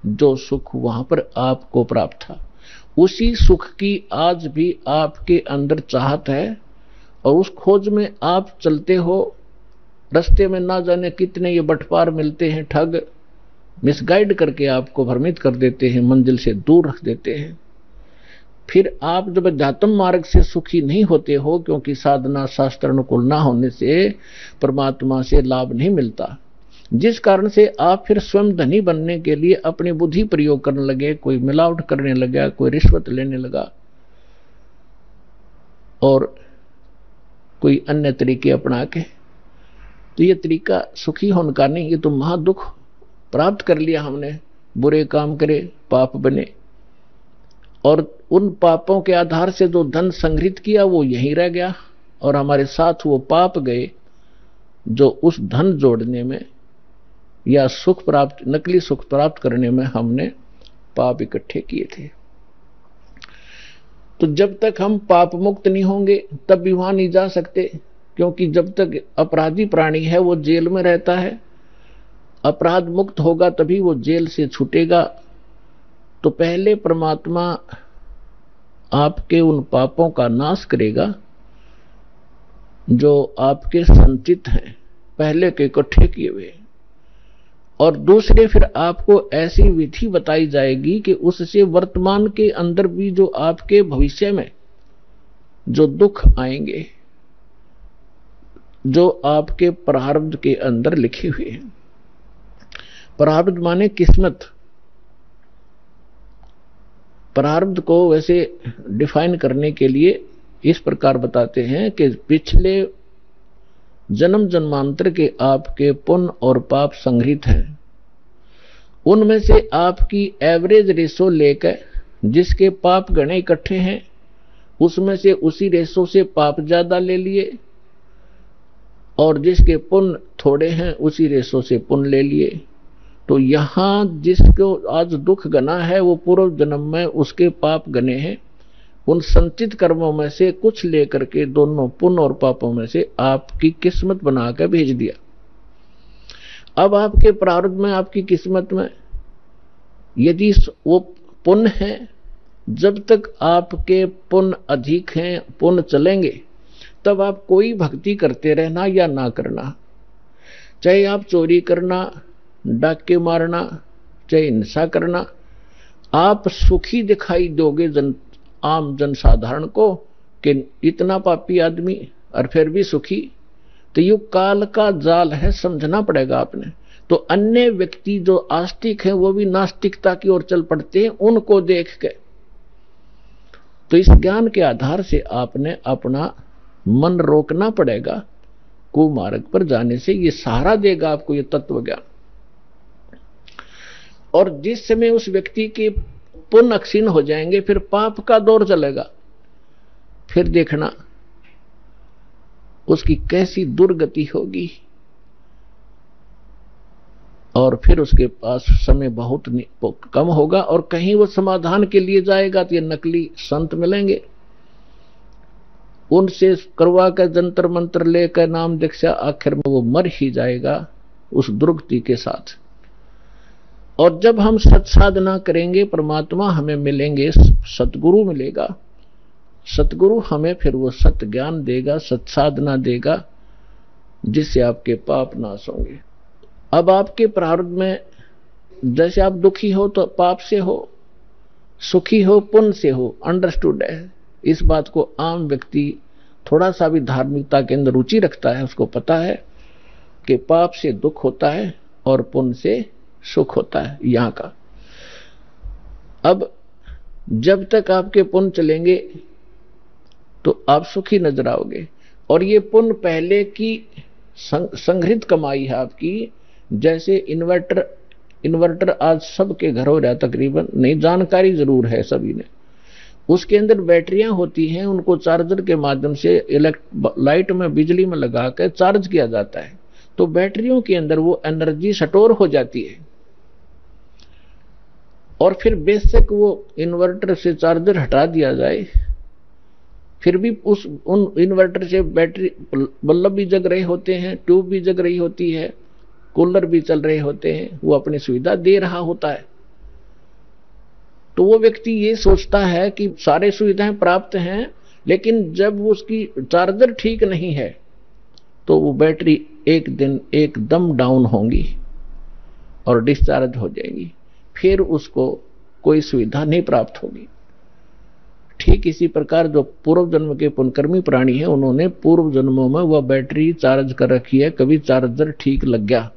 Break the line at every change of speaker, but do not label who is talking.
जो सुख वहां पर आपको प्राप्त था, उसी सुख की आज भी आपके अंदर चाहत है, और उस खोज में आप चलते हो। रास्ते में ना जाने कितने ये बटपार मिलते हैं, ठग मिसगाइड करके आपको भ्रमित कर देते हैं, मंजिल से दूर रख देते हैं। फिर आप जब अध्यात्म मार्ग से सुखी नहीं होते हो, क्योंकि साधना शास्त्र अनुकूल ना होने से परमात्मा से लाभ नहीं मिलता, जिस कारण से आप फिर स्वयं धनी बनने के लिए अपनी बुद्धि प्रयोग करने लगे, कोई मिलावट करने लगा, कोई रिश्वत लेने लगा और कोई अन्य तरीके अपना के। तो ये तरीका सुखी होने का नहीं, ये तो महादुख प्राप्त कर लिया हमने। बुरे काम करे, पाप बने, और उन पापों के आधार से जो धन संग्रहित किया वो यहीं रह गया, और हमारे साथ वो पाप गए जो उस धन जोड़ने में या सुख प्राप्त, नकली सुख प्राप्त करने में हमने पाप इकट्ठे किए थे। तो जब तक हम पाप मुक्त नहीं होंगे तब भी वहां नहीं जा सकते, क्योंकि जब तक अपराधी प्राणी है वो जेल में रहता है। अपराध मुक्त होगा तभी वो जेल से छूटेगा। तो पहले परमात्मा आपके उन पापों का नाश करेगा जो आपके संचित हैं, पहले के इकट्ठे किए हुए, और दूसरे फिर आपको ऐसी विधि बताई जाएगी कि उससे वर्तमान के अंदर भी जो आपके भविष्य में जो दुख आएंगे, जो आपके प्रारब्ध के अंदर लिखे हुए हैं। प्रारब्ध माने किस्मत। प्रारब्ध को वैसे डिफाइन करने के लिए इस प्रकार बताते हैं कि पिछले जन्म जन्मांतर के आपके पुण्य और पाप संग्रहित हैं, उनमें से आपकी एवरेज रेशो लेकर जिसके पाप गणे इकट्ठे हैं, उसमें से उसी रेशो से पाप ज्यादा ले लिए, और जिसके पुण्य थोड़े हैं उसी रेशो से पुण्य ले लिए। तो यहां जिसको आज दुख गना है वो पूर्व जन्म में उसके पाप गने हैं, उन संचित कर्मों में से कुछ लेकर के दोनों पुण्य और पापों में से आपकी किस्मत बनाकर भेज दिया। अब आपके प्रारब्ध में, आपकी किस्मत में यदि वो पुण्य है, जब तक आपके पुण्य अधिक हैं, पुण्य चलेंगे, तब आप कोई भक्ति करते रहना या ना करना, चाहे आप चोरी करना, डाके मारना, चाहे हिंसा करना, आप सुखी दिखाई दोगे आम जनसाधारण को कि इतना पापी आदमी और फिर भी सुखी। तो ये काल का जाल है, समझना पड़ेगा आपने। तो अन्य व्यक्ति जो आस्तिक हैं वो भी नास्तिकता की ओर चल पड़ते हैं उनको देख के। तो इस ज्ञान के आधार से आपने अपना मन रोकना पड़ेगा कुमार्ग पर जाने से। ये सहारा देगा आपको ये तत्व ज्ञान। और जिस समय उस व्यक्ति के पुण्य क्षीण हो जाएंगे, फिर पाप का दौर चलेगा, फिर देखना उसकी कैसी दुर्गति होगी, और फिर उसके पास समय बहुत कम होगा, और कहीं वो समाधान के लिए जाएगा तो ये नकली संत मिलेंगे, उनसे करवा कर जंतर मंत्र लेकर नाम दीक्षा, आखिर में वो मर ही जाएगा उस दुर्गति के साथ। और जब हम सत साधना करेंगे, परमात्मा हमें मिलेंगे, सतगुरु मिलेगा, सतगुरु हमें फिर वो सत ज्ञान देगा, सत साधना देगा, जिससे आपके पाप नाश होंगे। अब आपके प्रारब्ध में जैसे आप दुखी हो तो पाप से हो, सुखी हो पुण्य से हो, अंडरस्टूड है। इस बात को आम व्यक्ति थोड़ा सा भी धार्मिकता के अंदर रुचि रखता है, उसको पता है कि पाप से दुख होता है और पुण्य से सुख होता है यहां का। अब जब तक आपके पुण्य चलेंगे तो आप सुखी नजर आओगे, और ये पुण्य पहले की संग्रहित कमाई है आपकी। जैसे इन्वर्टर आज सबके घर हो रहा है तकरीबन, नहीं जानकारी जरूर है सभी ने। उसके अंदर बैटरियां होती हैं, उनको चार्जर के माध्यम से लाइट में, बिजली में लगाकर चार्ज किया जाता है। तो बैटरियों के अंदर वो एनर्जी स्टोर हो जाती है, और फिर बेशक वो इन्वर्टर से चार्जर हटा दिया जाए, फिर भी उन इन्वर्टर से बैटरी बल्ब भी जग रहे होते हैं, ट्यूब भी जग रही होती है, कूलर भी चल रहे होते हैं, वो अपनी सुविधा दे रहा होता है। तो वो व्यक्ति ये सोचता है कि सारे सुविधाएं प्राप्त हैं, लेकिन जब उसकी चार्जर ठीक नहीं है तो वो बैटरी एक दिन एकदम डाउन होंगी और डिस्चार्ज हो जाएगी, फिर उसको कोई सुविधा नहीं प्राप्त होगी। ठीक इसी प्रकार जो पूर्व जन्म के पुण्यकर्मी प्राणी हैं, उन्होंने पूर्व जन्मों में वह बैटरी चार्ज कर रखी है, कभी चार्जर ठीक लग गया